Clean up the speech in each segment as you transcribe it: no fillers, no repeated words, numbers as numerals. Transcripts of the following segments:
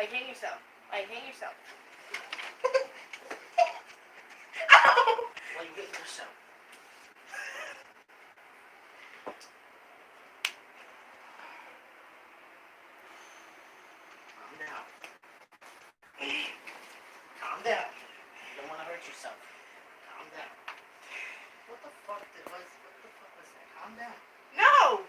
Like, hang yourself. Like, hang yourself. Like, get yourself. Calm down. Calm down. You don't want to hurt yourself. Calm down. What the fuck was that? Calm down. No!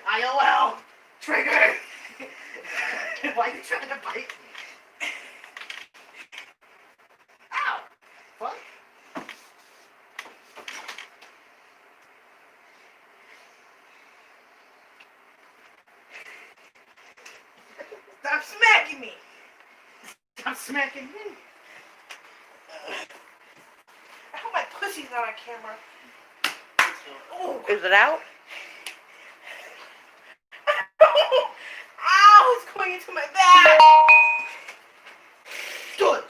IOL! Trigger! Why are you trying to bite me? Ow! Fuck? Stop smacking me! Stop smacking me! I hope my pussy's not on camera. Oh. Is it out? Ow! It's going into my back! Good!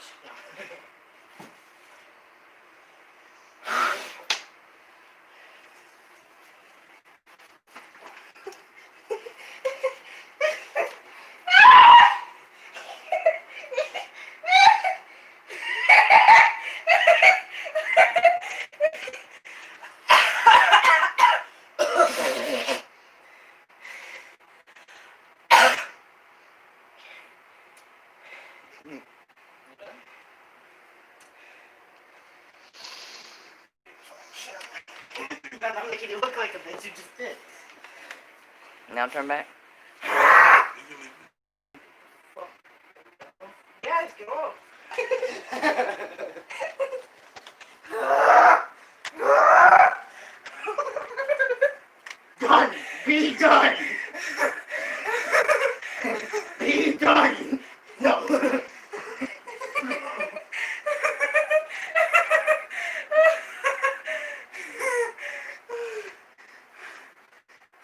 I'm not making you look like a bitch, you just did. Now turn back. Guys, get off. Done! Be done! Be done! No!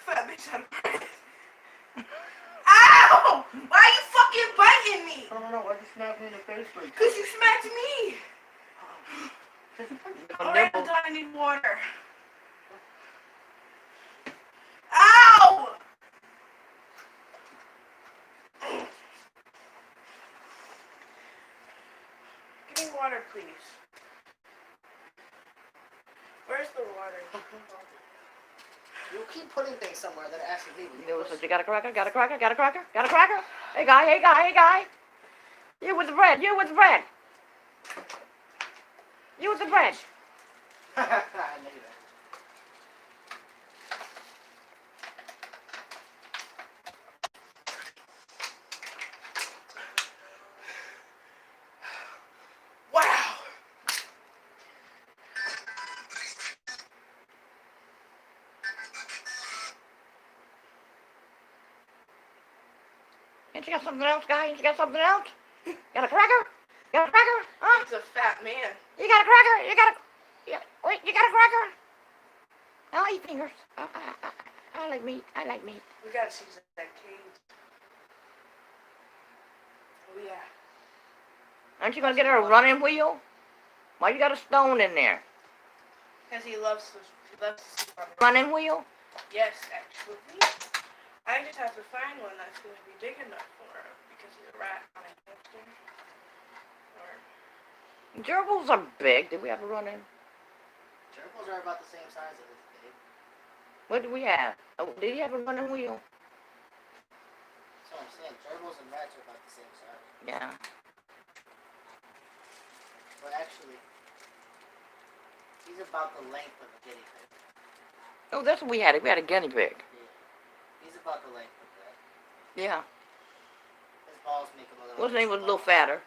Fat bitch, I'm Ow! Why are you fucking biting me? I don't know, why you smacked me in the face like that? Because you smacked me. Alright, I'm done. I need water. Ow! Give me water, please. Where's the water? You keep putting things somewhere that actually leave You got a cracker? Got a cracker? Got a cracker? Got a cracker? Hey guy, hey guy, hey guy. You with the bread, you with the bread. You with the bread. I knew that. Wow! Ain't you got something else, guy? Ain't you got something else? Got a cracker? Got a cracker? Huh? He's a fat man. You got a cracker? Wait, you got a cracker? I'll eat fingers. I like meat. I like meat. We gotta see that cage. Oh yeah. Aren't you gonna get her a running wheel? Why you got a stone in there? Because he loves to sleep on the Running wheel? Yes, actually. I just have to find one that's going to be big enough for him because he's a rat on a hamster. Or Gerbils are big. Did we have a run-in? Gerbils are about the same size as this big. What do we have? Oh, did he have a running wheel? That's what I'm saying. Gerbils and rats are about the same size. Yeah. But actually, he's about the length of a guinea pig. Oh, that's what we had. We had a guinea pig. Yeah. He's about the length of that. Yeah. His balls make him a little... Well, his name was a little fatter.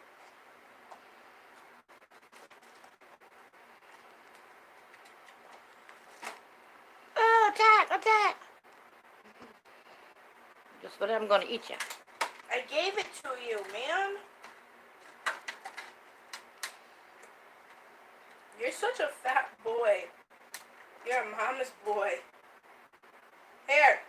Oh, attack, attack. Just for that, I'm going to eat you. I gave it to you, man. You're such a fat boy. You're a mama's boy. Here.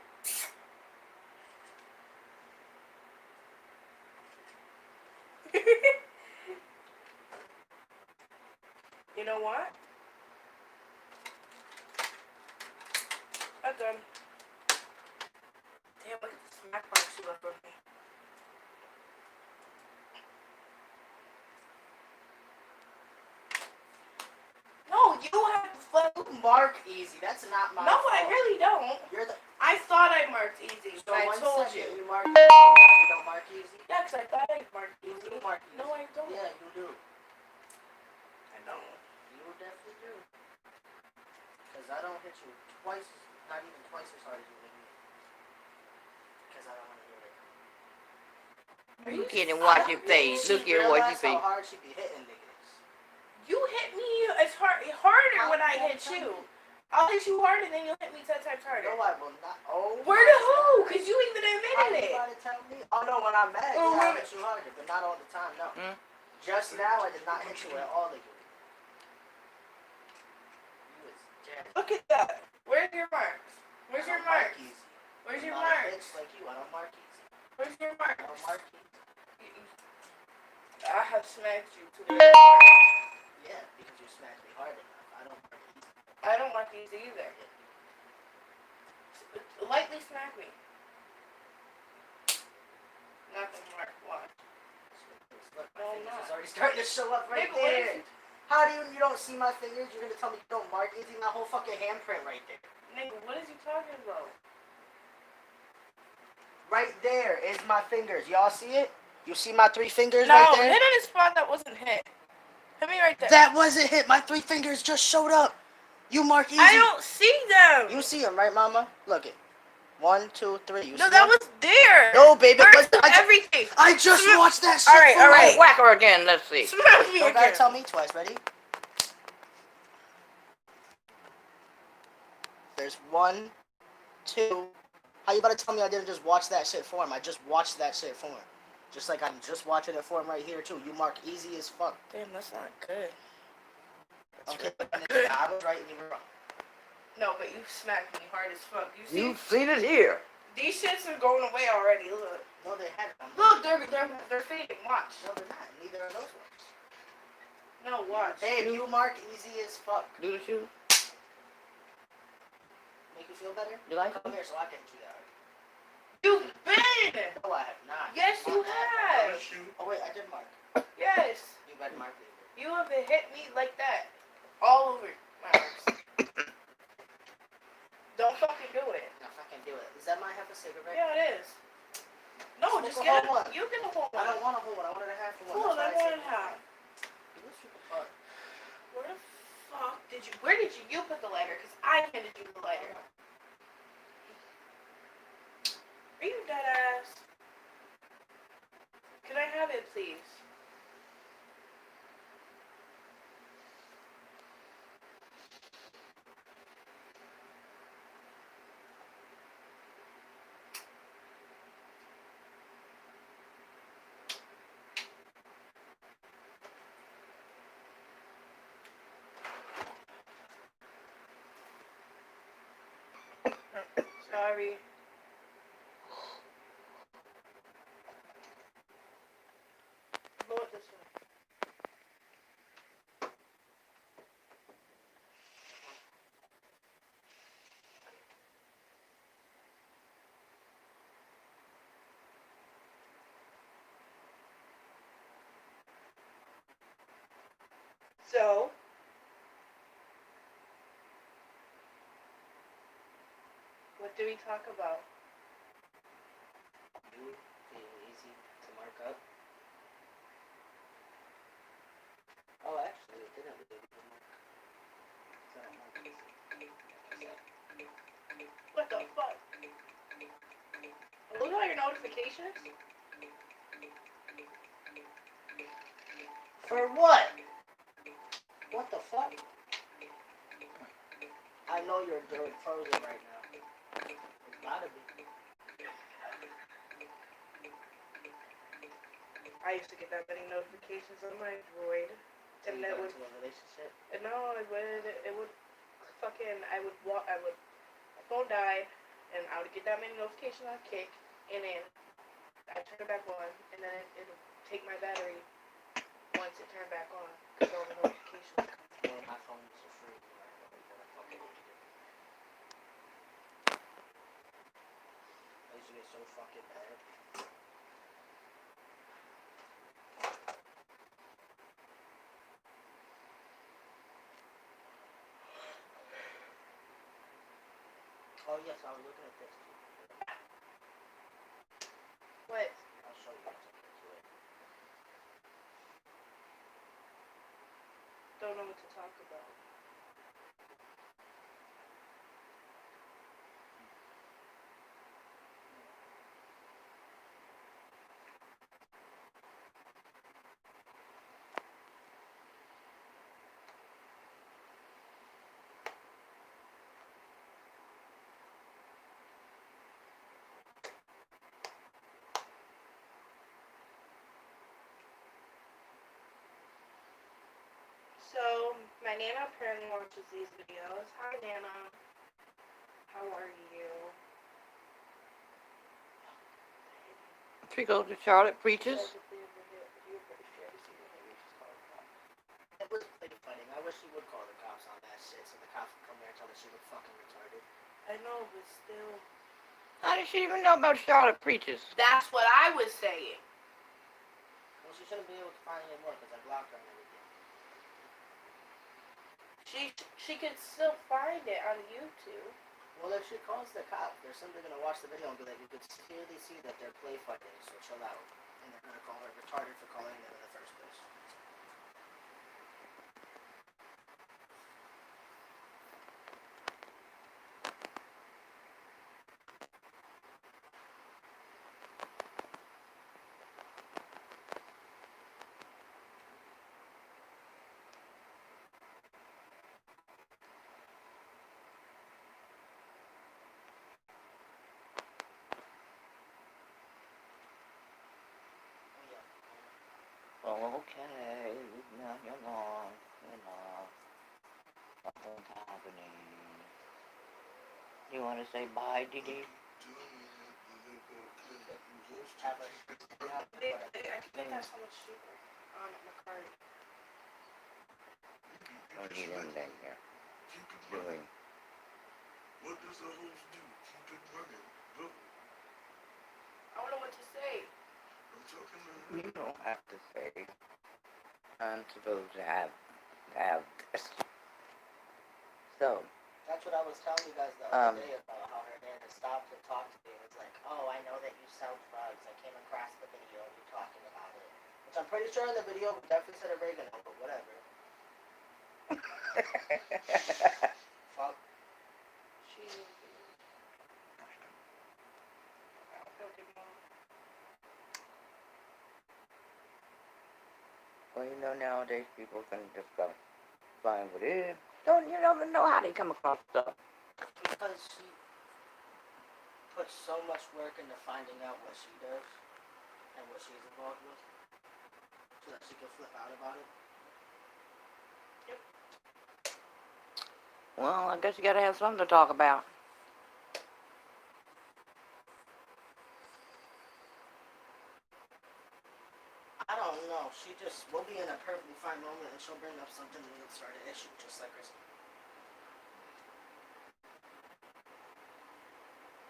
You know what? I'm done. Damn, look at the smack marks you left with me. No, you have to fucking Mark easy. That's not my No, fault. I really don't. You're the. I thought I marked easy, So but I one told second, you. you mark easy. Now you don't mark easy. Yeah, because I thought I marked You easy. do mark easy. No, I don't. Yeah, you do. I don't. You definitely do. Because I don't hit you twice, not even twice as hard as you hit me. Because I don't want to hear it. Look at him, watch your face. Look at him, watch your Realize how face. hard she be hitting niggas. You hit me as harder when I hit you. I'll hit you harder, then you'll hit me 10 times harder. No, I will not. Oh. Where to who? Because you even How admitted you it. about to tell me? Oh no, when I'm mad, Oh, yeah, I when- hit you harder, but not all the time. No. Hmm? Just now, I did not hit you at all again. You was jacked. Look at that. Where's your marks? Where's I your don't mark marks? easy. Where's your I'm not a marks? bitch like you. I don't mark easy. Where's your I don't marks? mark easy. I have smacked you to the mark. Yeah, because you smacked me hard enough. I don't mark easy. I don't like these either. Lightly smack me. Nothing, Mark. Watch. Look, No, my I'm fingers not. is already starting to show up right Nigga, what there. is- How do you don't see my fingers? You're gonna tell me you don't mark easy? My whole fucking handprint right there. Nigga, what is he talking about? Right there is my fingers. Y'all see it? You see my 3 fingers No, right there? hit in a spot that wasn't hit. Hit me right there. That wasn't hit. My 3 fingers just showed up. You mark easy. I don't see them. You see them, right, Mama? Look it. 1, 2, 3. You No, see that them? was there. No, baby. First But of everything. I just Smack- watched that shit. Alright, for alright. you. Whack her again, let's see. Smack me Don't gotta again. tell me twice. Ready? There's 1, 2. How you about to tell me I didn't just watch that shit for him? I just watched that shit for him. Just like I'm just watching it for him right here too. You mark easy as fuck. Damn, that's not good. Okay, I was right and you were wrong. No, but you smacked me hard as fuck. You see? You've seen it here. These shits are going away already. Look. No, they had them. Look, they're fading. Watch. No, they're not. Neither are those ones. No, watch. Babe, you mark easy as fuck. Do the shoe. Make you feel better? You like Come them? here so I can do that. You've been. No, I have not. Yes, you have. Oh wait, I did mark. Yes. You better mark later. You have hit me like that. All over my arms. Don't fucking do it. No, if I can do it. Is that my half a cigarette? Yeah, it is. No, Smoke just a get whole it. one. You get a whole one. I don't want a whole one. I wanted a half of one. Cool, That's then why I one said and a half. Let's keep it fun. Where the fuck did you? Where did you put the lighter? Cause I handed you the lighter. Are you dead ass? Can I have it, please? Sorry. Blow it this way. So, what do we talk about? You being easy to mark up. Oh, actually, it didn't really do mark. So I don't mark easy. What the fuck? Look at all your notifications. For what? What the fuck? I know you're doing frozen right now. It's gotta be. I used to get that many notifications on my Droid, and You that got would into a relationship. no, it would fucking my phone died, and I would get that many notifications on Kick, and then I turn it back on, and then it would take my battery once it turned back on because all the notifications. Well, my phone was for free. What the fuck did you do? so fucking bad. Oh yes, I was looking at this too. What? I'll show you once I get to it. Don't know what to talk about. So, my Nana apparently watches these videos. Hi, Nana. How are you? She goes to Charlotte Preaches. It was play fighting. I wish she would call the cops on that shit so the cops would come there and tell her she was fucking retarded. I know, but still. How does she even know about Charlotte Preaches? That's what I was saying. Well, she shouldn't be able to find it anymore because I blocked her and everything. She could still find it on YouTube. Well, if she calls the cops, they're simply gonna watch the video and be like, you could clearly see that they're play fighting, so chill out. And they're gonna call her retarded for calling them in the first place. Oh, okay, now you're long, nothing's happening. You want to say bye, Dee? Have a, I think that's how much cheaper on my card. What are you doing there? Doing? What does the host do? Keep it running. Go. I don't know what to say. I'm talking to her. You don't have to say. I'm supposed to have this. So, that's what I was telling you guys the other day about how her dad had stopped and talked to me and was like, oh, I know that you sell drugs. I came across the video of you talking about it. Which I'm pretty sure in the video we definitely said oregano, but whatever. Fuck. She Pokemon. well, you know, nowadays people can just go find what it is. You don't even know how they come across stuff. Because she puts so much work into finding out what she does and what she's involved with so that she can flip out about it. Well, I guess you gotta have something to talk about. I don't know. We'll be in a perfectly fine moment and she'll bring up something and it'll start an issue just like Kristen.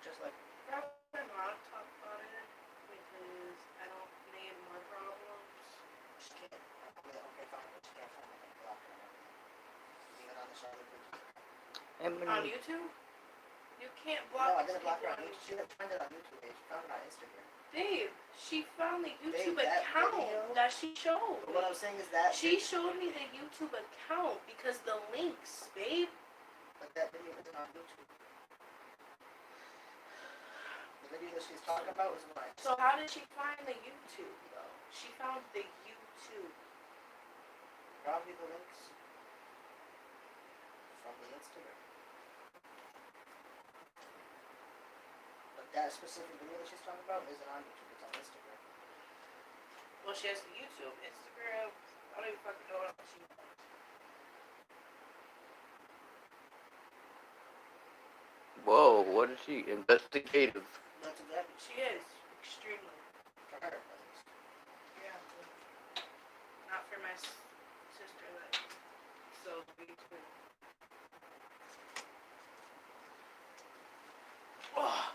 Just like. Probably not talk about it because I don't need more problems. She can't. Okay, fine, but she can't find it. Block her and everything. Even on the Charlotte Bridges. On YouTube? You can't No, block I didn't block her on people YouTube. She didn't find it on YouTube. She found it on Instagram. Babe, she found the YouTube Babe, that account video? that she showed But me. what I'm saying is that She showed me the YouTube account because the links, babe. But that video isn't on YouTube. The video that she's talking about is mine. So how did she find the YouTube though? She found the YouTube. Probably the links from the Instagram. But that specific video that she's talking about isn't on YouTube, it's on Instagram. Well, she has the YouTube, Instagram. I don't even fucking know what else she does. Whoa, what is she? Investigative. That's exactly She is extremely. for her, at least. Yeah. Not for my sister that sells YouTube. Oh,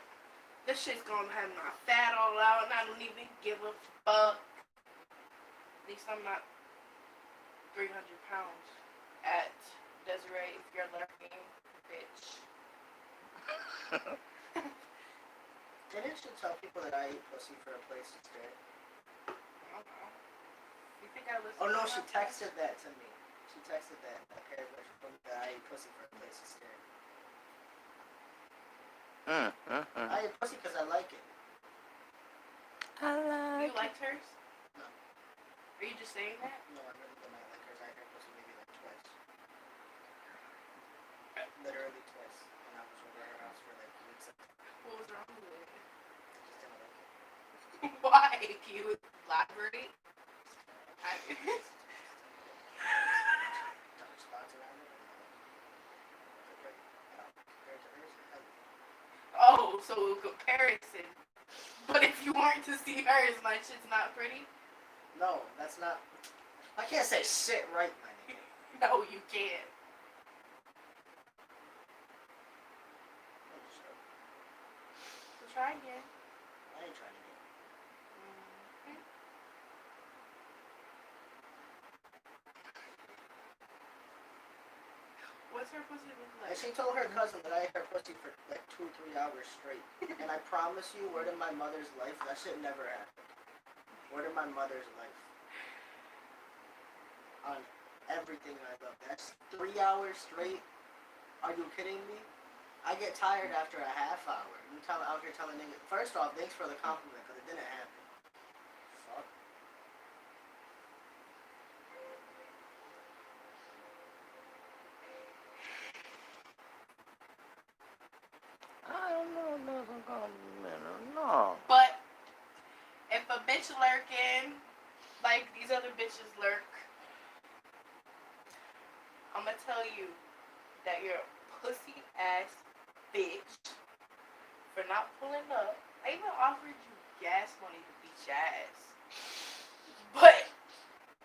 the This shit's gonna have my fat all out, and I don't even give a fuck. At least I'm not 300 pounds at Desiree. If you're lurking, bitch. Didn't you tell people that I eat pussy for a place to stay? I don't know. You think I listen? Oh no, to she my texted that to me. She texted that paragraph from me that I eat pussy for a place to stay. I eat pussy because I like it. You liked hers? No. Are you just saying that? No, I really don't like hers. I heard pussy maybe like twice. Literally twice. When I was over at her house for like weeks. What was wrong with it? I just didn't like it. Why? Can you elaborate? Dark spots around it. Okay. Compared to hers, Oh, so comparison. But if you weren't to see hers, my shit's not pretty? no, that's not. I can't say shit right, my nigga. No, you can't. So try again. I ain't trying to get. What's her pussy look And like? she told her cousin that I ate her pussy for like 2-3 hours straight. And I promise you, word of my mother's life, that shit never happened. Word of my mother's life. On everything I love. That's 3 hours straight. Are you kidding me? I get tired after a half hour. You out here telling niggas. First off, thanks for the compliment, because it didn't happen. Fuck. I don't know nothing compliment. No. But if a bitch lurking, like these other bitches lurk, I'm gonna tell you that you're a pussy ass bitch for not pulling up. I even offered you gas money to beat your ass. But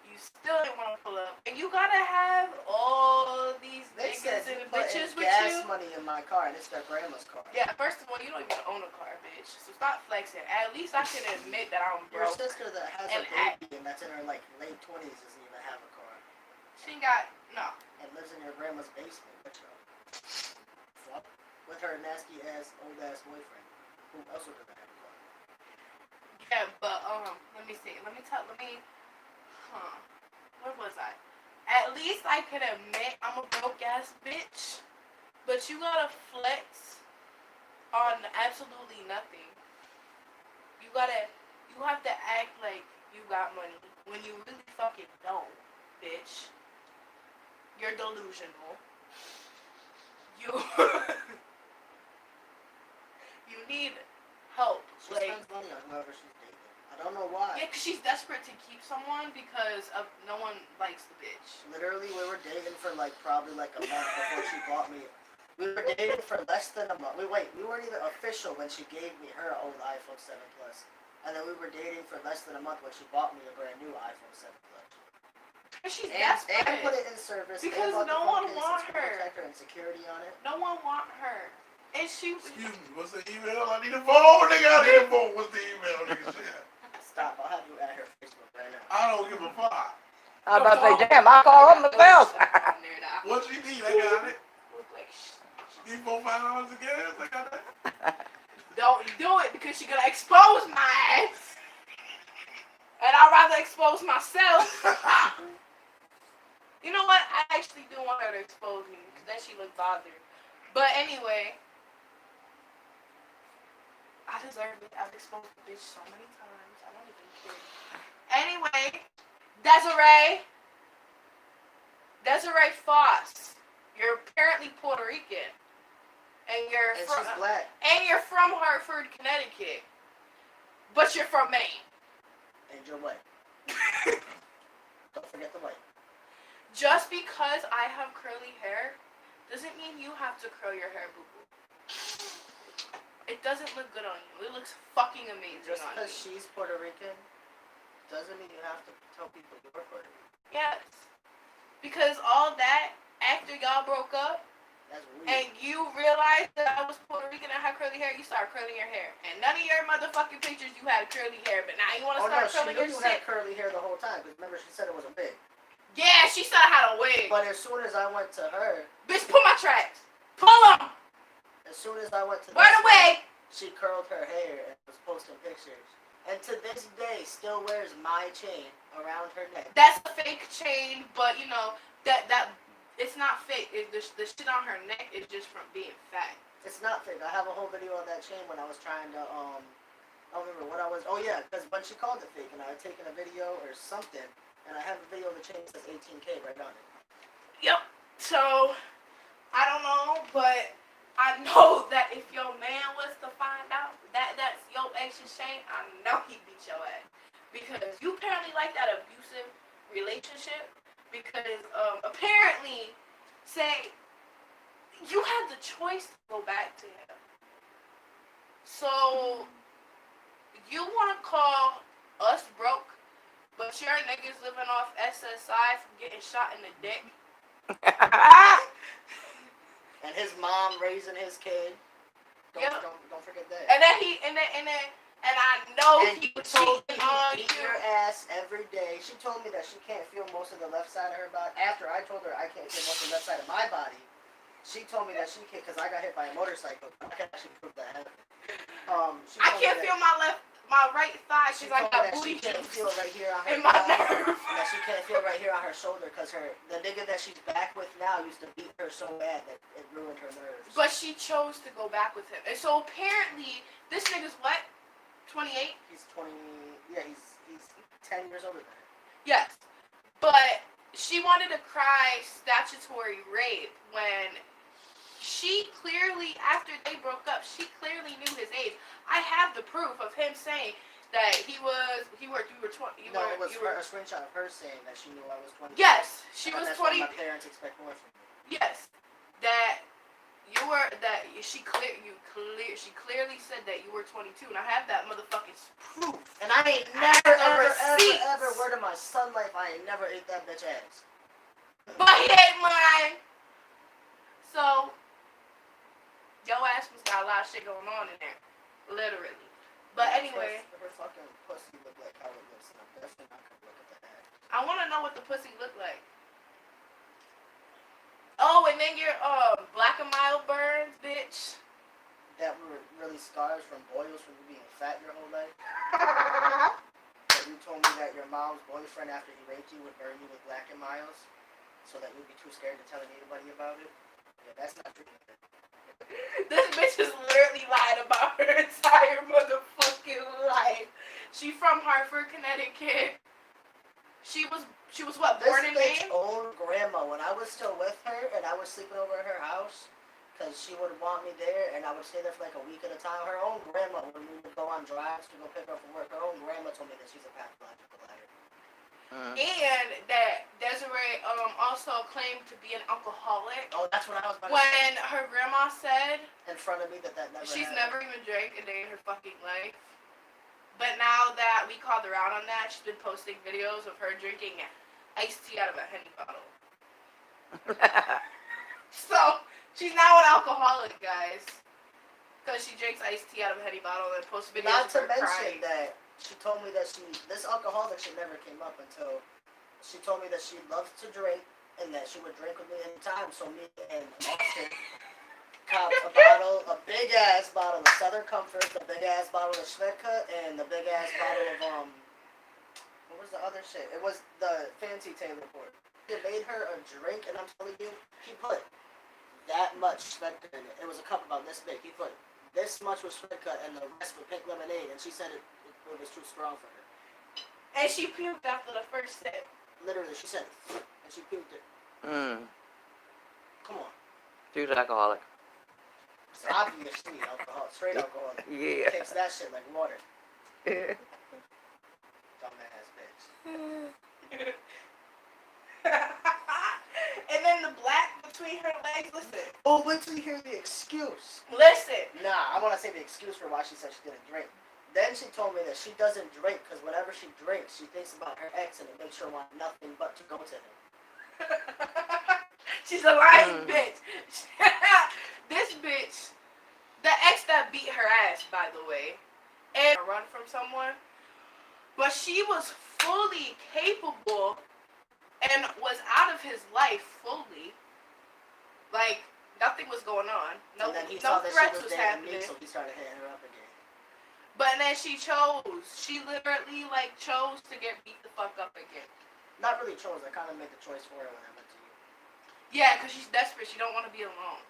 you still didn't want to pull up. And you gotta have all these They said niggas you and put bitches in with gas you. money in my car, and it's their grandma's car. Yeah, first of all, you don't even own a car, bitch. So stop flexing. At least I can admit that I'm Your broke. sister that has And a baby and that's in her like late 20s doesn't even have a car. She ain't got, no. And lives in your grandma's basement with her. Fuck. With her nasty ass, old ass boyfriend. Who also doesn't have a car. Yeah, but, let me see. Where was I? At least I could admit I'm a broke ass bitch. But you gotta flex on absolutely nothing. You have to act like you got money when you really fucking don't, bitch. You're delusional. You you need help. She Like, spends money on whoever she's dating. I don't know why. yeah, 'cause she's desperate to keep someone because of no one likes the bitch. Literally, we were dating for like probably like a month before she bought me. We were dating for less than a month. We weren't even official when she gave me her old iPhone 7 Plus. And then we were dating for less than a month when she bought me a brand new iPhone 7 Plus. Cause she's And desperate. put it in service. Because and bought no the phone one case want and screen her. protector and security on it. No one want her. And she Excuse me, what's the email? I need a phone, nigga. I need a phone. What's the email, nigga? Shit. Stop. I'll have you at her Facebook right now. I don't give a fuck. I was about to say, damn, I'll call her myself. What you need? I got it. Look like Need $4-5 of gas? I got that. don't do it because she's gonna expose my ass. And I'd rather expose myself. You know what? I actually do want her to expose me because then she look bothered. But anyway, I deserve it. I've exposed the bitch so many times. I don't even care. Anyway, Desiree Foss. You're apparently Puerto Rican. And And she's black. And you're from Hartford, Connecticut. But you're from Maine. And you're white. Don't forget the white. Just because I have curly hair doesn't mean you have to curl your hair, boo-boo. It doesn't look good on you. It looks fucking amazing Just on because you. she's Puerto Rican doesn't mean you have to tell people you're Puerto Rican. Yes. Because all that, after y'all broke up, That's weird. and you realized that I was Puerto Rican and had curly hair, you started curling your hair. And none of your motherfucking pictures you had curly hair, but now you want to Oh no, start she curling knew your you shit. had curly hair the whole time. Because remember, she said it was a wig. Yeah, she said I had a wig. But as soon as I went to her, Bitch, pull my tracks. Pull them. as soon as I went to By the way, she curled her hair and was posting pictures. And to this day, still wears my chain around her neck. that's a fake chain, but you know, that it's not fake. The shit on her neck is just from being fat. It's not fake. I have a whole video of that chain when I was trying to, I don't remember what I was, oh yeah, because when she called it fake and I had taken a video or something, and I have a video of the chain that says 18K right on it. Yep. So, I don't know, but I know that if your man was to find out that that's your ex's chain, I know he'd beat your ass. Because you apparently like that abusive relationship. Because apparently, say, you had the choice to go back to him. So, you want to call us broke, but your niggas living off SSI from getting shot in the dick. And his mom raising his kid. Don't forget that. And then I know And he was told cheating me on beat you. your ass every day. She told me that she can't feel most of the left side of her body. After I told her I can't feel most of the left side of my body, she told me that she can't because I got hit by a motorcycle. I can actually prove that. I can't feel my right thigh She because I told me got that she booty can't juice feel right here on her in my thigh. nerve. That she can't feel right here on her shoulder because the nigga that she's back with now used to beat her so bad that it ruined her nerves. But she chose to go back with him. And so apparently, this nigga's what? 28? He's 20. Yeah, he's 10 years older than her. Yes. But she wanted to cry statutory rape when she clearly, after they broke up, she clearly knew his age. I have the proof of him saying that you were 20. No, it was a screenshot of her saying that she knew I was 20. Yes, she was That's 20. what my parents expect more from me. Yes, she clearly said that you were 22, and I have that motherfucking proof. And I ain't I never, have the ever, receipts. ever, word of my son life, I ain't never ate that bitch ass. But he ain't mine. So your ass must got a lot of shit going on in there, literally. But anyway, Her fucking pussy look like how it looks, and I'm definitely not gonna look at that. I want to know what the pussy looked like. Oh, and then your black and mild burns, bitch. That were really scars from boils from you being fat your whole life. But you told me that your mom's boyfriend, after he raped you, would burn you with black and miles, so that you'd be too scared to tell anybody about it. Yeah, that's not true. This bitch is literally lied about her entire motherfucking life. She from Hartford, Connecticut. She was what, born in This bitch Maine? own grandma, when I was still with her and I was sleeping over at her house, because she would want me there and I would stay there for like a week at a time. Her own grandma, when we would go on drives to go pick her up from work, her own grandma told me that she's a pathological liar. And that Desiree also claimed to be an alcoholic. Oh, that's what I was about to say. When her grandma said In front of me that never she's happened. never even drank a day in her fucking life. But now that we called her out on that, she's been posting videos of her drinking iced tea out of a Henny bottle. So, she's now an alcoholic, guys. Because she drinks iced tea out of a Henny bottle and posts videos Not of to her mention crying. that she told me that this alcoholic shit never came up until she told me that she loves to drink and that she would drink with me anytime. So me and Austin copped a big ass bottle of Southern Comfort, the big ass bottle of Schvedka, and the big ass bottle of what was the other shit? It was the fancy Taylor Port. He made her a drink, and I'm telling you, he put that much Schvedka in it. It was a cup about this big. He put this much with Schvedka and the rest with pink lemonade, and she said it was too strong for her. And she puked after the first sip. Literally, she said it, and she puked it. Come on. Dude's alcoholic. It's obviously alcohol, straight alcohol. Yeah. Takes that shit like water. Dumbass bitch. And then the black between her legs, listen. Oh, wait till you hear the excuse. Listen. Nah, I want to say the excuse for why she said she didn't drink. Then she told me that she doesn't drink because whenever she drinks, she thinks about her ex and it makes her want nothing but to go to him. She's a lying Mm. bitch. This bitch, the ex that beat her ass, by the way, and run from someone, but she was fully capable and was out of his life fully. Like, nothing was going on. No, And then he no saw that threats she was was dating happening. me, so he started hitting her up again. But then she chose. She literally, like, chose to get beat the fuck up again. Not really chose. I kind of made the choice for her when I went to you. Yeah, because she's desperate. She don't want to be alone.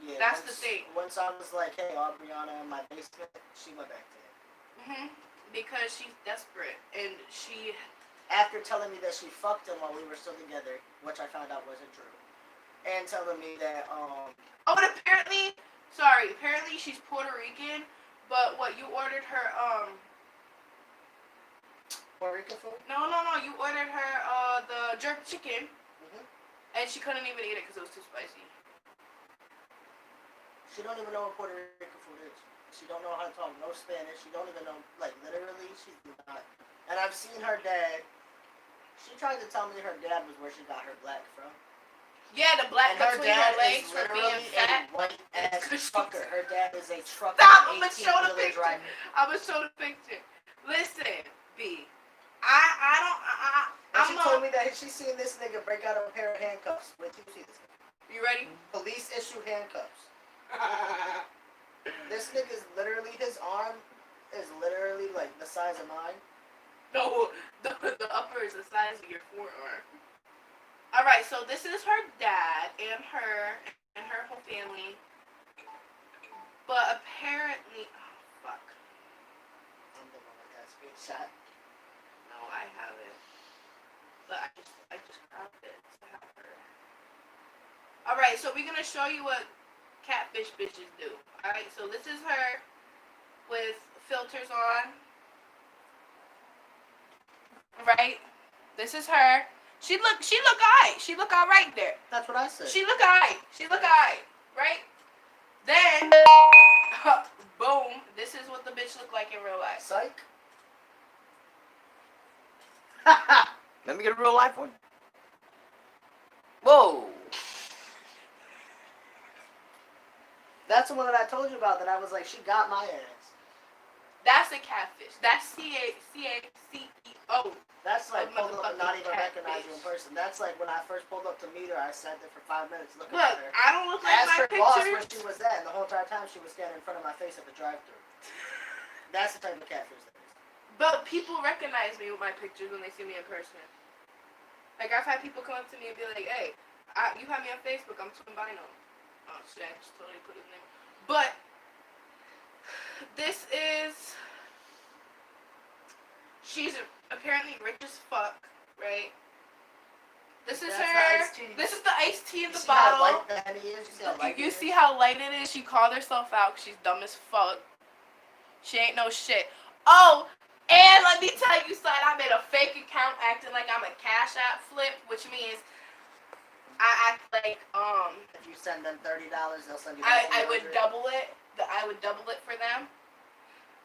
Yeah, That's the thing. Once I was like, hey, Aubriana in my basement, she went back to him. Because she's desperate. And she... After telling me that she fucked him while we were still together, which I found out wasn't true. And telling me that, Oh, and apparently... Sorry, apparently she's Puerto Rican. But what, you ordered her, Puerto Rican food? No, you ordered her, the jerk chicken. Mm-hmm. And she couldn't even eat it because it was too spicy. She don't even know what Puerto Rican food is. She don't know how to talk no Spanish. She don't even know, like, literally, she's not. And I've seen her dad. She tried to tell me her dad was where she got her black from. Yeah, the black And her between dad her legs is for being literally a fat. white-ass trucker. Her dad is a trucker. Stop! I'm gonna show the 18-wheeler picture. driver. I'm gonna show the picture. Listen, B. And she I'm told me that she's seen this nigga break out a pair of handcuffs. Wait till you see this. You ready? Police issue handcuffs. This nigga's literally, his arm is literally like the size of mine. No, the upper is the size of your forearm. Alright, so this is her dad and her whole family. But apparently, oh fuck. I'm the one with that screenshot. No, I haven't. But I just grabbed it to have her. Alright, so we're gonna show you what catfish bitches do. Alright, so this is her with filters on. Right? This is her. She look alright. She look alright there. That's what I said. She look alright. She look alright. Right? Then boom, this is what the bitch look like in real life. Psych. Let me get a real life one. Whoa. That's the one that I told you about that I was like, she got my ass. That's a catfish. That's C-A-C-E-O. That's like pulled up and not even Motherfucking recognize you in catfish. person. That's like when I first pulled up to meet her, I sat there for 5 minutes looking Look, at her. I don't look like Asked my her boss pictures. where she was at, and the whole entire time she was standing in front of my face at the drive-thru. That's the type of catfish that is. But people recognize me with my pictures when they see me in person. Like, I've had people come up to me and be like, hey, you have me on Facebook, I'm Twin Bino. Oh shit, I just totally put his name. But, this is, she's apparently rich as fuck, right? This is That's the her, iced tea. this is the iced tea in You the see how bottle. light the Henny is? You see how light You it is? see how light it is? She called herself out 'cause she's dumb as fuck. She ain't no shit. Oh, and let me tell you something. I made a fake account acting like I'm a Cash App flip, which means I act like If you send them $30, they'll send you I would $100. double it. I would double it for them.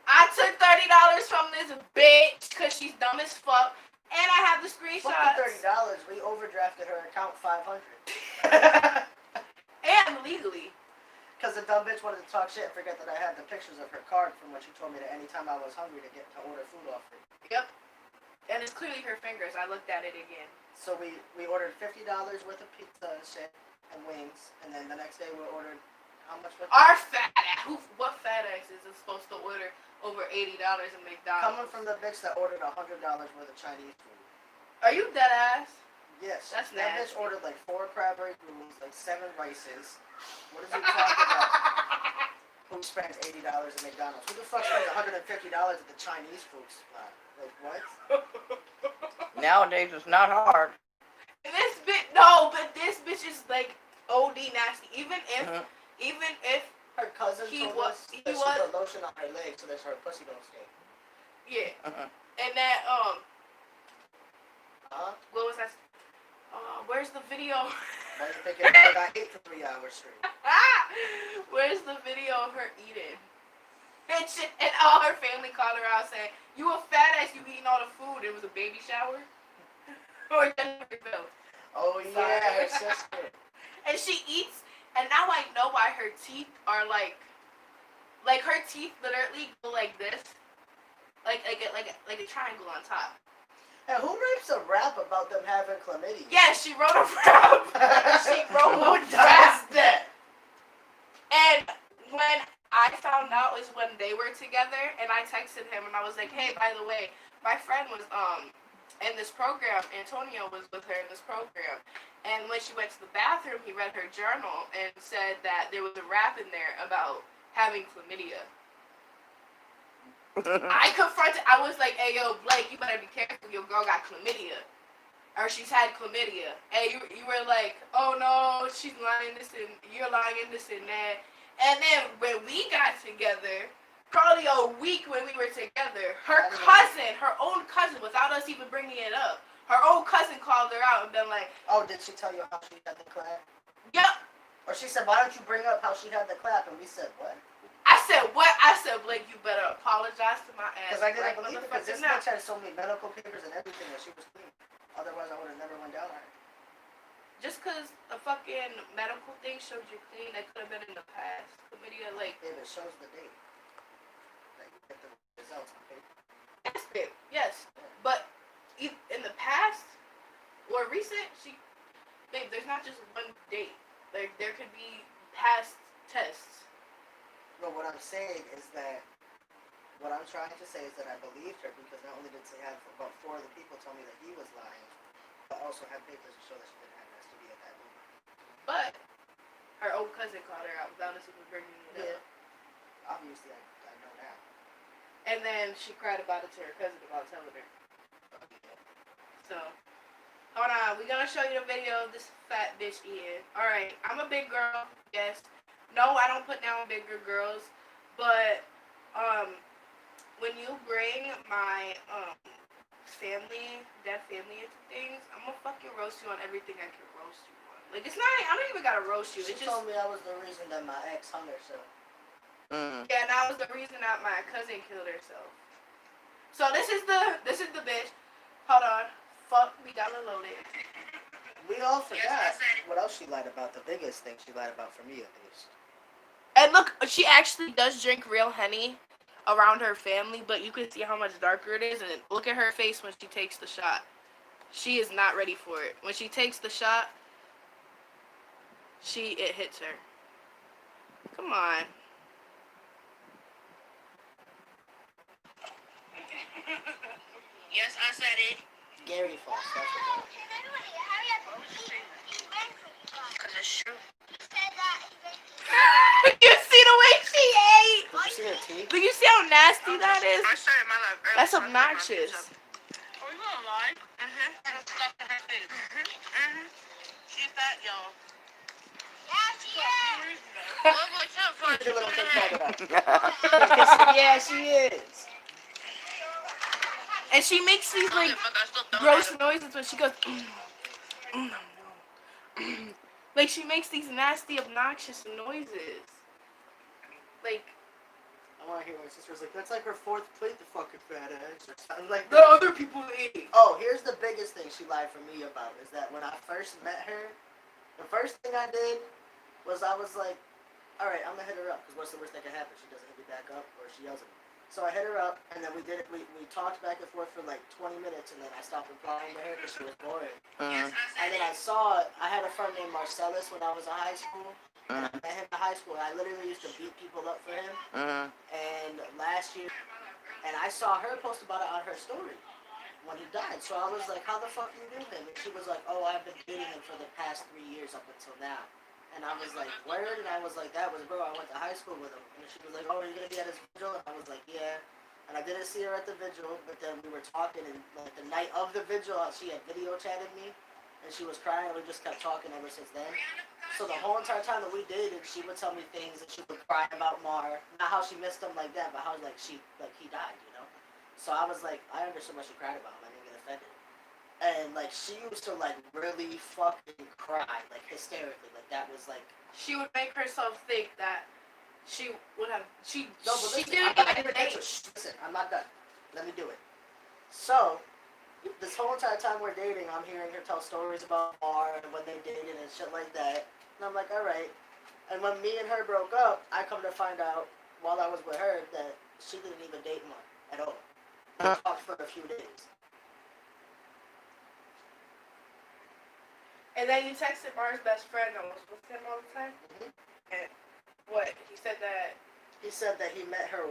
I took $30 from this bitch because she's dumb as fuck, and I have the Fuck screenshots. the $30. We overdrafted her account $500. And legally. Because the dumb bitch wanted to talk shit and forget that I had the pictures of her card from when she told me that anytime I was hungry to order food off her. Yep. And it's clearly her fingers. I looked at it again. So we ordered $50 worth of pizza and shit and wings, and then the next day we ordered how much? Our fat ass. What fat ass is supposed to order over $80 at McDonald's? Coming from the bitch that ordered $100 worth of Chinese food. Are you dead ass? Yes. That's that bitch nasty. ordered like 4 crabberry greens, like 7 rices. What is he talking about? Who spends $80 at McDonald's? Who the fuck spends $150 at the Chinese food spot? Like what? Nowadays it's not hard. This bitch, no, but this bitch is like OD nasty. Even if Her cousin He told was- us he that she was- put lotion on her legs so that her pussy don't stink. yeah, Uh-huh. and that Huh? what was that? Where's the video? Why you thinking I got ate for 3 hours straight? Where's the video of her eating? And all her family called her out saying, "You a fat ass, you eating all the food." It was a baby shower. Or Jennifer Bill. Oh yeah, her sister. And she eats, and now I know why her teeth are like her teeth literally go like this, like a triangle on top. And who writes a rap about them having chlamydia? Yeah, she wrote a rap. She wrote Who a does rap. that? And when I found out is when they were together, and I texted him and I was like, hey, by the way, my friend was in this program. Antonio was with her in this program, and when she went to the bathroom, he read her journal and said that there was a rap in there about having chlamydia. I confronted. I was like, hey, yo, Blake, you better be careful. Your girl got chlamydia. Or she's had chlamydia. And you were like, oh no, she's lying this and you're lying this and that. And then when we got together, probably a week when we were together, her cousin, her own cousin, without us even bringing it up, her own cousin called her out and been like, oh, did she tell you how she had the clap? yep. Or she said, why don't you bring up how she had the clap? And we said, what? I said, what? I said, Blake, you better apologize to my ass. Because I didn't right believe it, because this now. bitch had so many medical papers and everything that she was clean. Otherwise, I would have never went down on her. Just because a fucking medical thing shows you clean, that could have been in the past. Chlamydia, like, If it shows the date. Like, you get the results on paper. yes, babe, yes. But in the past or recent, babe, there's not just one date. Like, there could be past tests. But what I'm saying is that, what I'm trying to say is that I believed her because not only did she have about 4 other people tell me that he was lying, but also had papers to show that she didn't have an STD at that moment. But her old cousin called her out without us even bringing it up. Obviously, I know now. And then she cried about it to her cousin about telling her. So, hold on. We're going to show you the video of this fat bitch eating. Alright, I'm a big girl. Yes. No, I don't put down bigger girls. But, when you bring my, dead family into things, I'm gonna fucking roast you on everything I can roast you on. Like, it's not, I don't even gotta roast you. She It's just, told me I was the reason that my ex hung herself. yeah, and that was the reason that my cousin killed herself. So this is the bitch. Hold on. Fuck, we got loaded. We all forgot what else she lied about. The biggest thing she lied about for me, at least. And look, she actually does drink real Henny around her family, but you can see how much darker it is. And look at her face when she takes the shot. She is not ready for it. When she takes the shot, it hits her. Come on. Yes, I said it. Gary Fox, that's what Because it's true. You see the way she ate? Did you see her teeth? Do you see how nasty that is? I started my life early. That's so I put my obnoxious. pants up. Oh, you gonna lie? Mm-hmm. And stuff in her face. Mm-hmm. She's fat, y'all. Yeah, she is. Look what Yeah, she is. And she makes these like gross noises when she goes. Like she makes these nasty, obnoxious noises. Like I want to hear what her sister's like. That's like her 4th plate, the fucking fat ass. Or something like the that. other people ate. Oh, here's the biggest thing she lied for me about is that when I first met her, the first thing I did was I was like, all right, I'm gonna hit her up because what's the worst that can happen? She doesn't hit me back up or she yells at me. So I hit her up and then we did it. We talked back and forth for like 20 minutes and then I stopped replying to her because she was boring. And then I had a friend named Marcellus when I was in high school. And I met him in high school. And I literally used to beat people up for him. And last year, and I saw her post about it on her story when he died. So I was like, how the fuck do you do him? And she was like, oh, I've been dating him for the past 3 years up until now. And I was like, word? And I was like, that was bro, I went to high school with him. And she was like, oh, are you going to be at his vigil? And I was like, yeah. And I didn't see her at the vigil, but then we were talking, and like the night of the vigil, she had video chatted me, and she was crying, and we just kept talking ever since then. So the whole entire time that we dated, she would tell me things, and she would cry about Mar. Not how she missed him like that, but how like he died, you know? So I was like, I understood what she cried about, I didn't get offended. And like she used to like really fucking cry, like hysterically, like that was like. She would make herself think that she would have. No, but she listen, didn't I'm not even even date. listen, I'm not done. Let me do it. So, this whole entire time we're dating, I'm hearing her tell stories about Mar and when they dated and shit like that. And I'm like, alright. And when me and her broke up, I come to find out while I was with her that she didn't even date Mar at all. We talked for a few days. And then you texted Mar's best friend that was with him all the time? Mm-hmm. And what? He said that... He said that he met her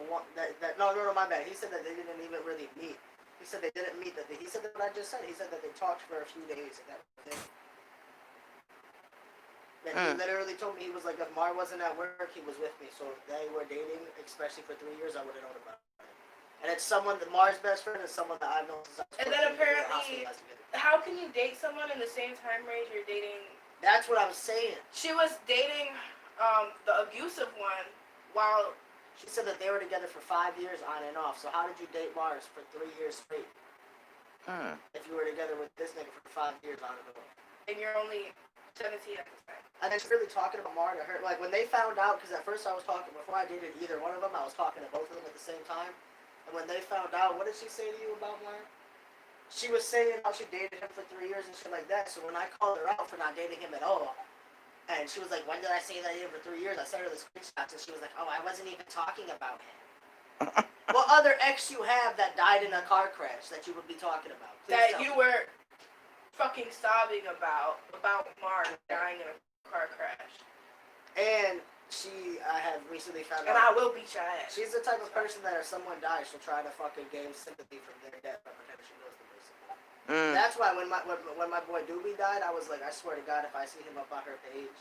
no, my bad. He said that they didn't even really meet. He said they didn't meet. He said that what I just said. He said that they talked for a few days and that was it. And he literally told me, he was like, if Mar wasn't at work, he was with me. So if they were dating, especially for 3 years, I would have known about it. And it's someone that Mar's best friend is someone that I've known since I was 14. And then apparently, how can you date someone in the same time range you're dating? That's what I'm saying. She was dating the abusive one while... She said that they were together for 5 years on and off. So how did you date Mars for 3 years straight? If you were together with this nigga for 5 years on and off. And you're only 17 at the time. And then she's really talking about Mar to her. Like, when they found out, because at first I was talking, before I dated either one of them, I was talking to both of them at the same time. And when they found out, what did she say to you about Mar? She was saying how she dated him for 3 years and shit like that. So when I called her out for not dating him at all, and she was like, when did I say that I did it for 3 years? I sent her the screenshots, and she was like, oh, I wasn't even talking about him. What other ex you have that died in a car crash that you would be talking about? Please that tell you me. were fucking sobbing about Mark dying in a car crash. And I have recently found And out. I will beat your ass. She's the type of person that if someone dies, she'll try to fucking gain sympathy from their death by pretending she knows the person. That's why when my boy Doobie died, I was like, I swear to God, if I see him up on her page,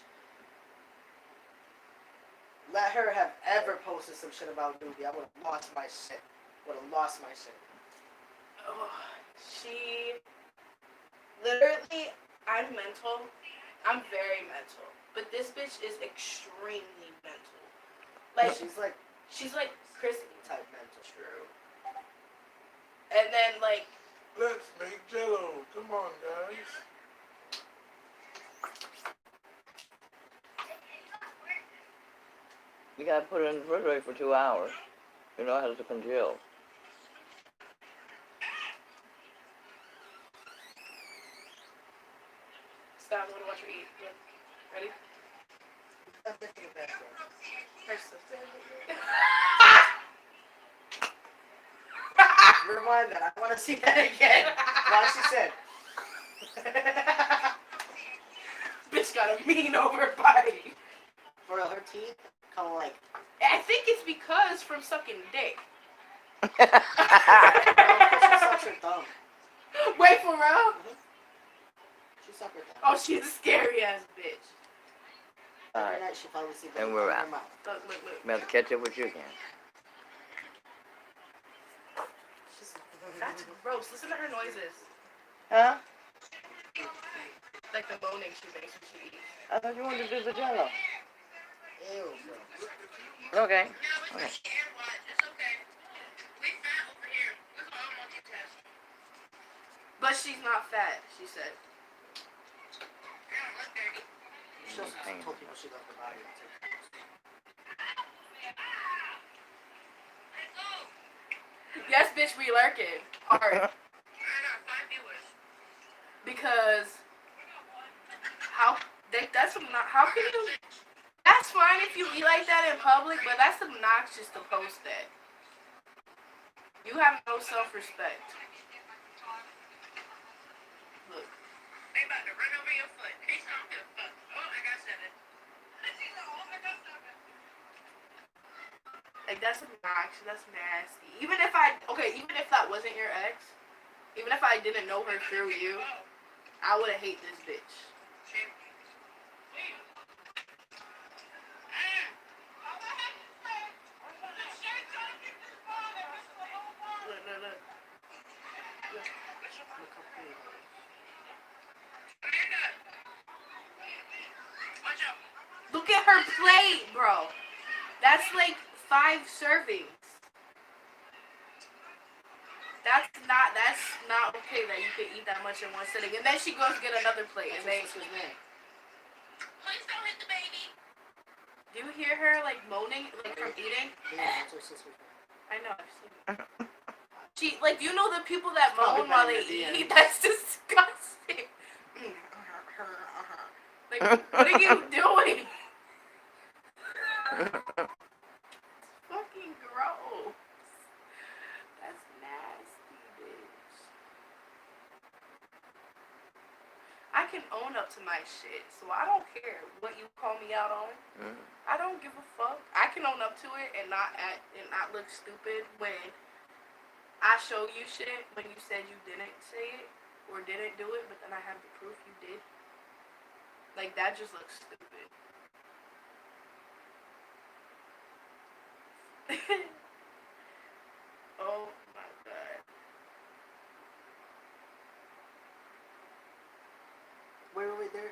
let her have ever posted some shit about Doobie, I would have lost my shit. Oh, she literally, I'm mental. I'm very mental. But this bitch is extremely mental. Like, she's like Chrissy Type mental. True. And then, like, Let's make Jello. Come on, guys. You gotta put it in the refrigerator for 2 hours. You know how to congeal. stop. I'm gonna watch her eat. Look. Ready? I'm thinking of that. Her sister. Rewind that. I want to see that again. Why she said. Bitch got a mean over body. For real, her teeth kind of like. I think it's because from sucking dick. She sucks her thumb. Wait, for real? She sucks her thumb. Oh, she's a scary ass bitch. Every Alright, night she probably sees and we're in out. her mouth. Look. I'm about to catch up with you again. That's gross. Listen to her noises. Huh? Like the moaning she makes when she eats. I thought you wanted to do the jello. Ew, bro. Okay. Yeah, we can share what. It's okay. We fat over here. Look at all multitask. But she's not fat, she said. I don't look dirty. She also told people she loved her body. Too. Let's go. Yes, bitch, we lurking. Hard. I got 5 viewers. Because that's not how can you that's fine if you eat like that in public, but that's obnoxious to post that. You have no self-respect. Look. They about to run over your foot. They don't give a fuck. Oh, I got 7. Like, that's obnoxious. That's nasty. Even if that wasn't your ex, even if I didn't know her through you, I would hate this bitch. Look. Look at her plate, bro. That's like 5 servings. That's not okay that you can eat that much in one sitting. And then she goes get another plate. And Please don't hit the baby. do you hear her like moaning like from eating? Yeah, that's her sister's name. I know. I've seen it. She She, like, you know the people that Probably moan while better they than eat? DMs. That's disgusting. Like, what are you doing? Fucking gross. That's nasty, bitch. I can own up to my shit, so I don't care what you call me out on. I don't give a fuck. I can own up to it and not look stupid when I show you shit when you said you didn't say it or didn't do it, but then I have the proof you did. Like, that just looks stupid. Oh my god. Where were we there?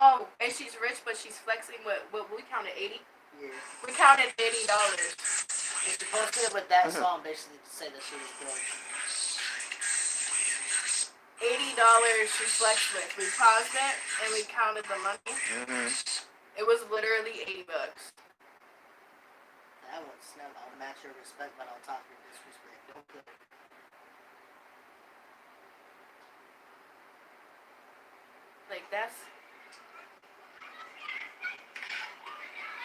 Oh, and she's rich, but she's flexing. What we counted 80? Yeah. We counted $80. And she posted it with that song basically to say that she was broke. $80 she flexed with. We paused it and we counted the money. It was literally $80. That one snap. I'll match your respect, but I'll top your disrespect. Don't put it. Like, that's...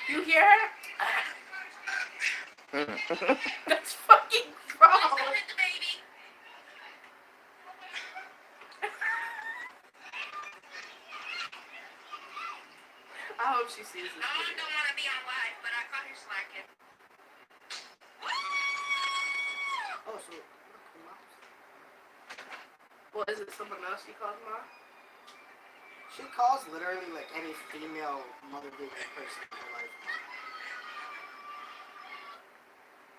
You hear her? That's fucking gross. I hope she sees this I video. don't want to be on live, but I caught her slacking. Oh, so. Well, is it someone else she calls mom? She calls literally like any female mother figure person in her life.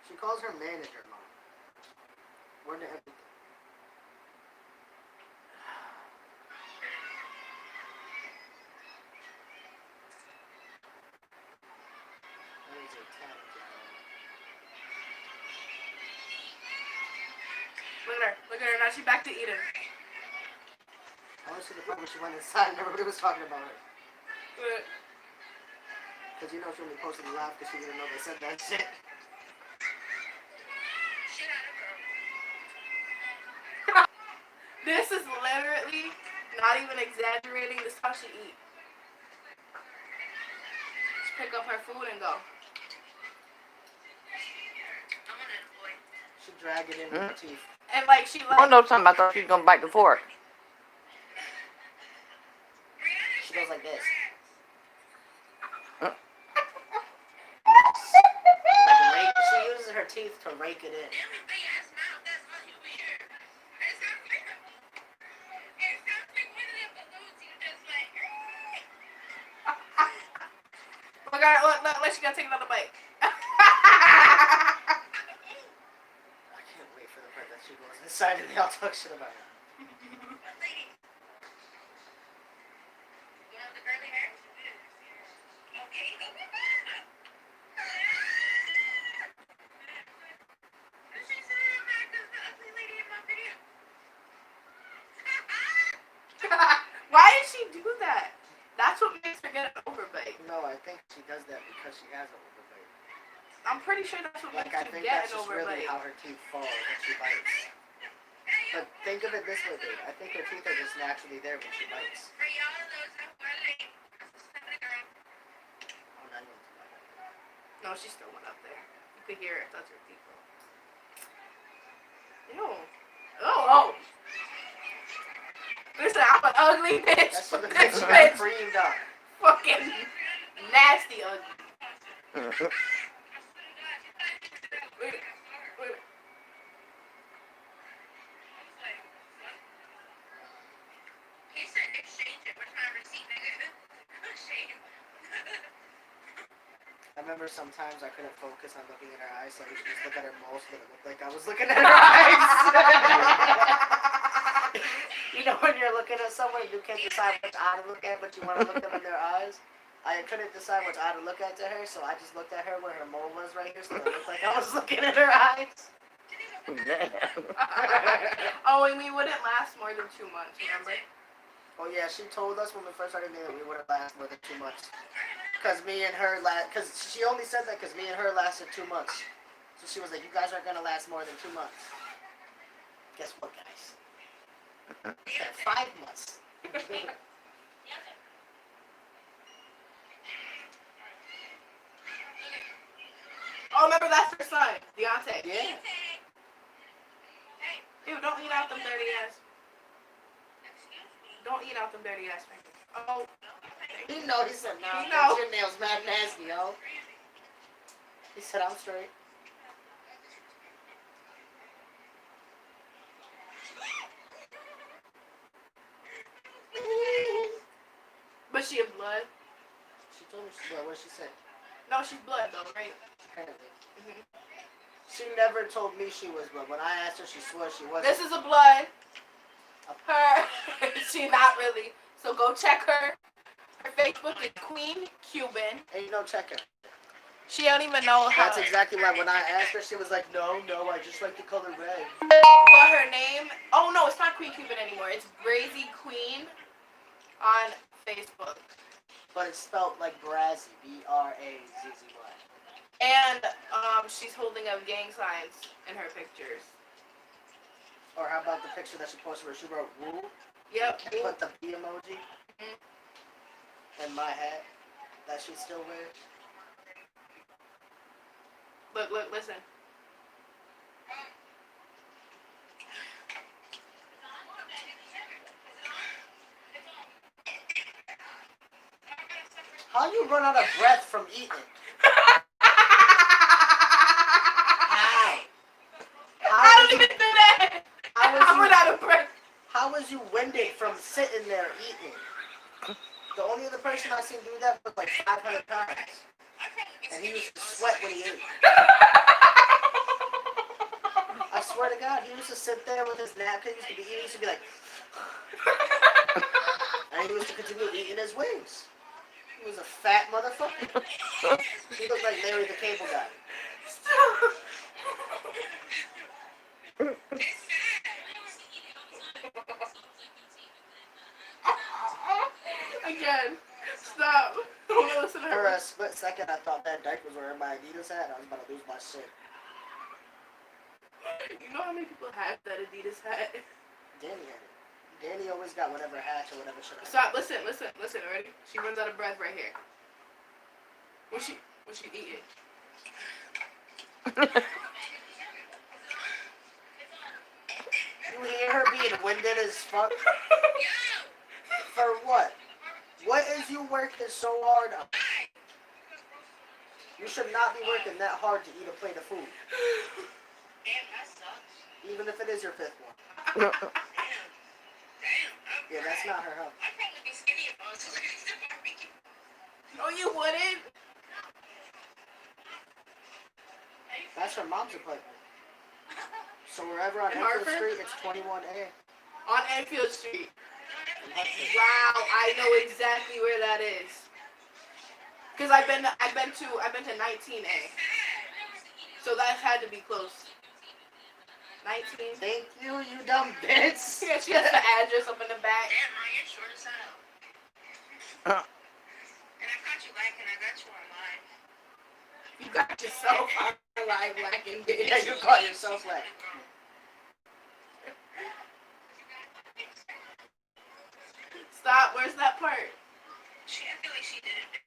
She calls her manager mom. Word to everything. That is a talent. Look at her. Look at her. Now she's back to eating. I want to see the part where she went inside and everybody was talking about her. Look. Because you know she only posted a laugh because she didn't know they said that shit. Shit out of girl. This is literally, not even exaggerating, this is how she eat. Just pick up her food and go. I'm an boy. She dragged it in with her teeth. And like, she One like, of those times I thought she was gonna bite the fork. She goes like this. Like she uses her teeth to rake it in. Damn it, big ass mouth. That's really weird. It sounds like one of them balloons you just like. look at her, look, she gotta take another bite. I can't wait for the part that she goes inside and they all talk shit about her. What lady? You know the curly hair? Okay. She said I'm not the ugly lady in my video. Why did she do that? That's what makes her get an overbite. No, I think she does that because she has an overbite. I'm pretty sure that's what Like, makes I you think get that's an just really overbite. how her teeth fall when she bites. But think of it this way, babe. I think her teeth are just naturally there when she bites. For y'all those who are late, I'm a girl. Oh, not even too much. No, she still went up there. You could hear it touch her teeth. Ew. Oh. Listen, I'm an ugly bitch. That's what the This bitch bitch got creamed up. fucking nasty ugly. Wait, wait. He said exchange it. Where's my receipt, nigga? Shame. I remember sometimes I couldn't focus on looking at her eyes, so I used to just look at her most, but it looked like I was looking at her eyes. You know when you're looking at someone, you can't decide which eye to look at, but you want to look them in their eyes? I couldn't decide which eye to look at to her, so I just looked at her where her mole was right here, so it looked like I was looking at her eyes. Oh, and we wouldn't last more than 2 months, remember? Oh yeah, she told us when we first started dating that we wouldn't last more than 2 months. Because me and her because she only said that because me and her lasted 2 months. So she was like, you guys aren't gonna last more than 2 months. Guess what, guys? 5 months. Oh, remember that's her son, Deontay. Yeah. Ew, don't eat out them dirty ass. Don't eat out them dirty ass fingers. Oh. He know, he said, nah, He know. your nails mad nasty, yo. He said, I'm straight. But she a blood? She told me she's blood. What did she say? No, she's blood though, right? Apparently. Mm-hmm. She never told me she was blood. When I asked her, she swore she wasn't. This is a blood. Her. She not really. So go check her. Her Facebook is Queen Cuban. Ain't no checker. She don't even know her. That's exactly why when I asked her, she was like, no, I just like the color red. But her name, oh no, it's not Queen Cuban anymore. It's Brazy Queen on Facebook. But it's spelled like Brazzy, B-R-A-Z-Z-Y. And she's holding up gang signs in her pictures. Or how about the picture that she posted where she wrote woo? Yep. And put the P emoji. Mhm. And my hat that she still wears. Look, listen. How you run out of breath from eating? How? I don't even do that. I run out of breath. How was you winded from sitting there eating? The only other person I seen do that was like 500 times. And he used to sweat when he ate. I swear to God, he used to sit there with his napkin, he used to be like, and he used to continue eating his wings. He was a fat motherfucker. He looked like Larry the Cable Guy. Again, stop. Don't listen to For her. a split second, I thought that Dyke was wearing my Adidas hat, and I was about to lose my shit. You know how many people have that Adidas hat? Danny had it. Danny always got whatever hat or whatever shit. Stop. Listen. Ready? She runs out of breath right here. When she eating. You hear her being winded as fuck? For what? What is you working so hard on? You should not be working that hard to eat a plate of food. Even if it is your fifth one. Yeah, that's not her help. No, you wouldn't. That's her mom's appointment. So wherever on In Enfield Hartford? Street, it's 21A. On Enfield Street. in Hartford. Wow, I know exactly where that is. Cause I've been to 19A. So that had to be close. 19. Thank you, you dumb bitch. Yeah, she has the address up in the back. Damn, man, you're short as hell. And I caught you lacking. I got you online. You got yourself on live lacking, bitch. Yeah, you caught yourself like. Stop. Where's that part? I feel like she did it.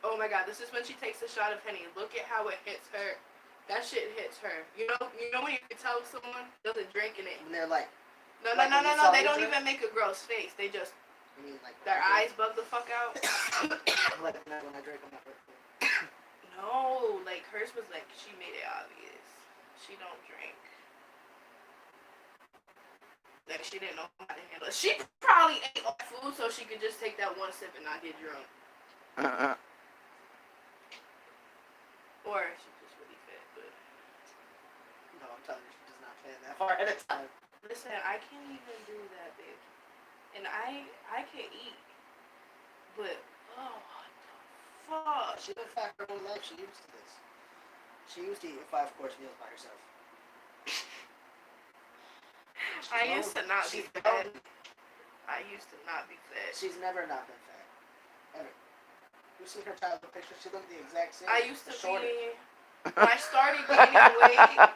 Oh my God, this is when she takes a shot of Henny. Look at how it hits her. That shit hits her. You know when you can tell someone doesn't drink in it. And they're like, No. Like when you saw They me don't drink? even make a gross face. They just I mean, like their eyes bug the fuck out. Like when I drink on my first food. No, like hers was like she made it obvious. She don't drink. Like she didn't know how to handle it. She probably ate all food so she could just take that one sip and not get drunk. Or she's just really fit, but No, I'm telling you, she does not plan that far ahead of time. listen, I can't even do that, babe. And I can eat. But oh what the fuck? She been fat her whole life. She used to this. She used to eat 5-course meals by herself. I used to not be She's fat. I used to not be fit. She's never not been fat. Ever. You see her childhood picture? She looked the exact same. I used to shorter. be. When I started gaining weight.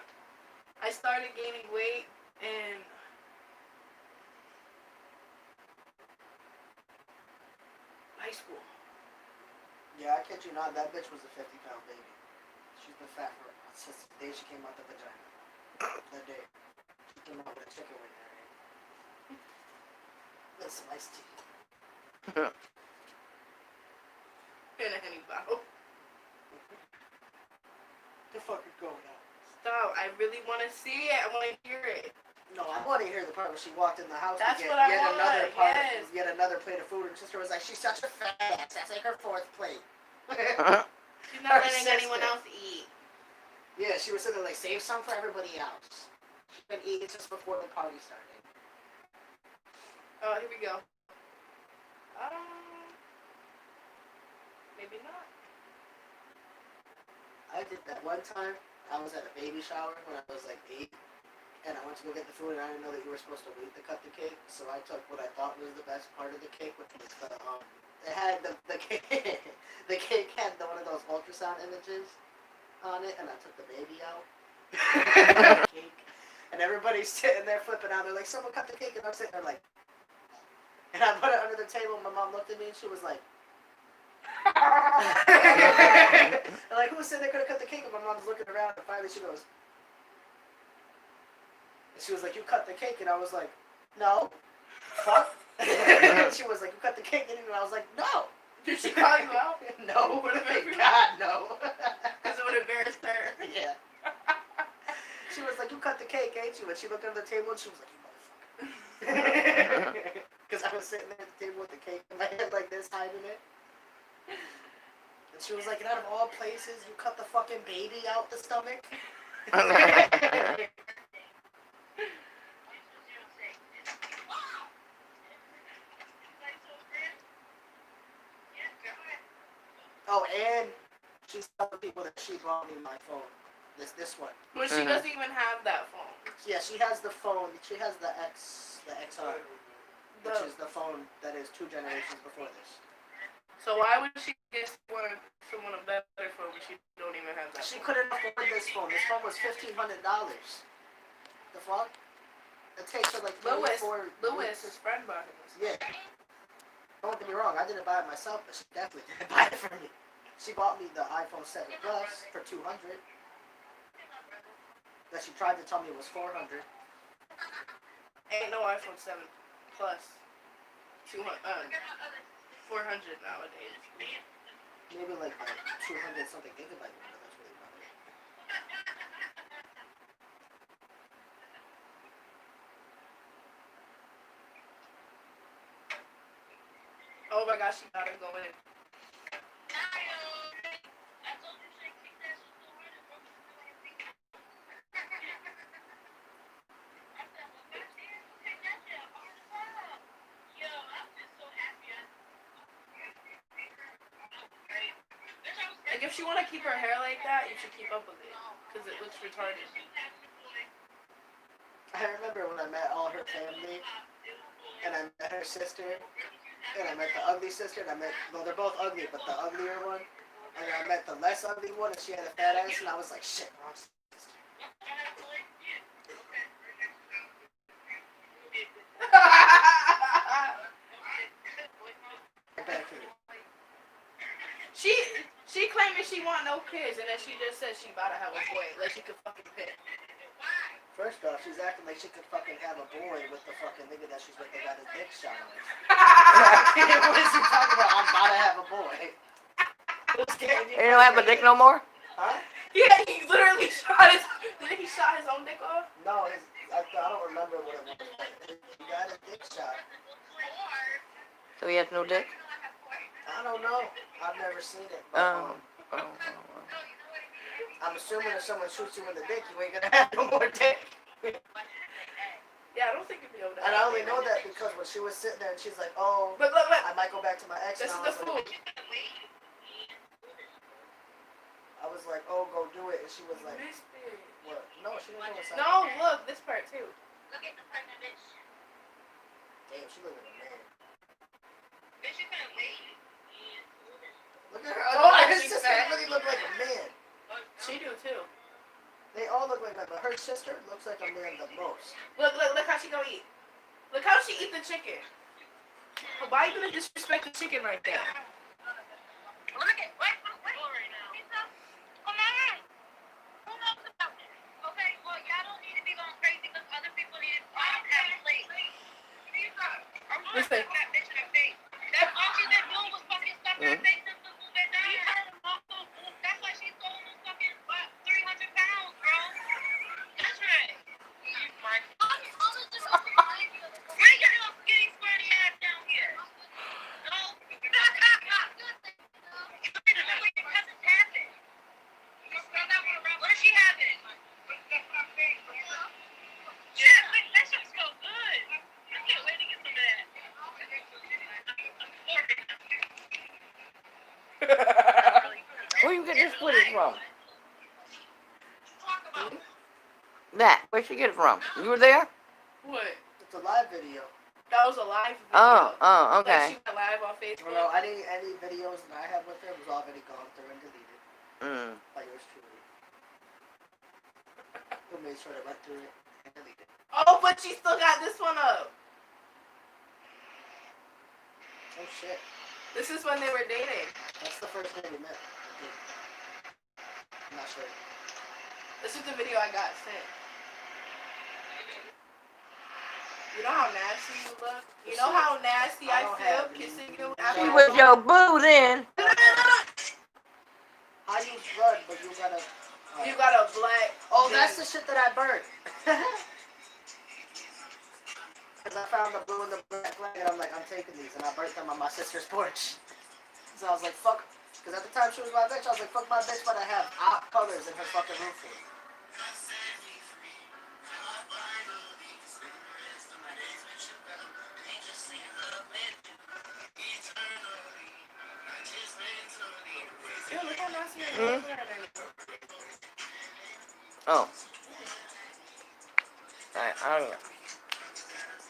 I started gaining weight in high school. Yeah, I kid you not. That bitch was a 50-pound baby. She's been fat for since the day she came out the vagina. That day. She came out with a chicken wing in her hand. That's some iced tea. In a Henny bottle. The fuck is going on? Stop. I really want to see it. I want to hear it. No, I want to hear the part where she walked in the house That's to get what I yet want, another part, yes. yet another plate of food. And sister was like, "She's such a fat ass. That's like her fourth plate." She's not Her letting sister. anyone else eat. Yeah, she was sitting there like, "Save some for everybody else." She's been eating just before the party started. Oh, here we go. Maybe not. I did that one time. I was at a baby shower when I was like 8, and I went to go get the food, and I didn't know that you were supposed to wait to cut the cake. So I took what I thought was the best part of the cake, which was the it had the cake. The cake had one of those ultrasound images on it, and I took the baby out. Cake, and everybody's sitting there flipping out. They're like, "Someone cut the cake," and I'm sitting there like, and I put it under the table. And my mom looked at me, and she was like. And like, who's sitting there gonna cut the cake? And my mom's looking around, and finally she goes, and she was like, "You cut the cake," and I was like, "No, fuck." And she was like, "You cut the cake," and I was like, "No." Did she call you out? No, thank God, no. Because it would embarrass her. Yeah. She was like, "You cut the cake, ain't you?" And she looked under the table, and she was like, "You motherfucker." Because I was sitting there at the table with the cake in my head like this, hiding it. And she was like, "And out of all places, you cut the fucking baby out the stomach?" Oh, and she's telling people that she brought me my phone. This one. But she doesn't even have that phone. Yeah, she has the phone. She has the XR, which is the phone that is 2 generations before this. So why would she get someone a better phone when she don't even have that She phone? couldn't afford this phone. This phone was $1,500. The fuck? It takes her like 24 Lewis, his friend bought him this. Yeah. Don't get me wrong, I didn't buy it myself, but she definitely didn't buy it for me. She bought me the iPhone 7 Plus for $200. That she tried to tell me was $400. Ain't no iPhone 7 Plus. 400 nowadays. Maybe like 200 something gigabyte one, that's really about it. Oh my gosh, she gotta go in. Like, if she want to keep her hair like that, you should keep up with it. Because it looks retarded. I remember when I met all her family, and I met her sister, and I met the ugly sister, and I met, well, they're both ugly, but the uglier one, and I met the less ugly one, and she had a fat ass, and I was like, shit, wrong sister. She claiming she want no kids, and then she just said she about to have a boy. Like she could fucking pick. First off, she's acting like she could fucking have a boy with the fucking nigga that she's with that got his dick shot on. What is he talking about? I'm about to have a boy. You don't have a dick no more? Huh? Yeah, he literally shot his. Did he shot his own dick off? No, I don't remember what it was. He got his dick shot. So he has no dick? I don't know. I've never seen it. Oh. I'm assuming if someone shoots you in the dick, you ain't gonna have no more dick. Yeah, I don't think it'd be able to. And I only know that because when she was sitting there and she's like, "Oh, Look, look, look. I might go back to my ex." This is and the food. I was like, "Oh, go do it," and she was like, Missed it. "What? No, she didn't know what's No, look, this part too. Damn. Damn, she look like a man. Bitch, you couldn't wait. Look at her. Oh, Her she's sister fat. really look like a man. She do too. They all look like that, but her sister looks like a man the most. Look how she gonna eat. Look how she eat the chicken. Why you gonna disrespect the chicken right there? Look at wait right now. Come on. Who knows about this? Okay, well y'all don't need to be going crazy because other people need to have a plate. Listen. That bitch in her face. That's all she's been doing was fucking stuff in her face since the food been done. That's why she's so almost fucking 300 pounds, bro. That's right. Bring your little skinny squirty ass down here. No. What does she have it? Yeah, that shit smells good. I can't wait to get some of that. Where you get this footage from? Talk about That. Where'd she get it from? You were there? What? It's a live video. That was a live video. Oh, Like okay. she went live on Facebook. No, any videos that I have with her was already gone through and deleted by yours truly. Who made sure to went through it and delete it. Oh, but she still got this one up. Oh shit. This is when they were dating. That's the first day we met. I think. I'm not sure. This is the video I got sent. You know how nasty you look? You know how nasty I don't feel have kissing any. you She after She I was go- your boo then. How you run, but you gotta. You got a black. Oh, that's the shit that I burned. Because I found the blue and the black flag, and I'm like, I'm taking these, and I burnt them on my sister's porch. So I was like, fuck. Because at the time she was my bitch, I was like, fuck my bitch, but I have op colors in her fucking roof. Ew, look how nasty your nails are. Oh. Alright, I don't know.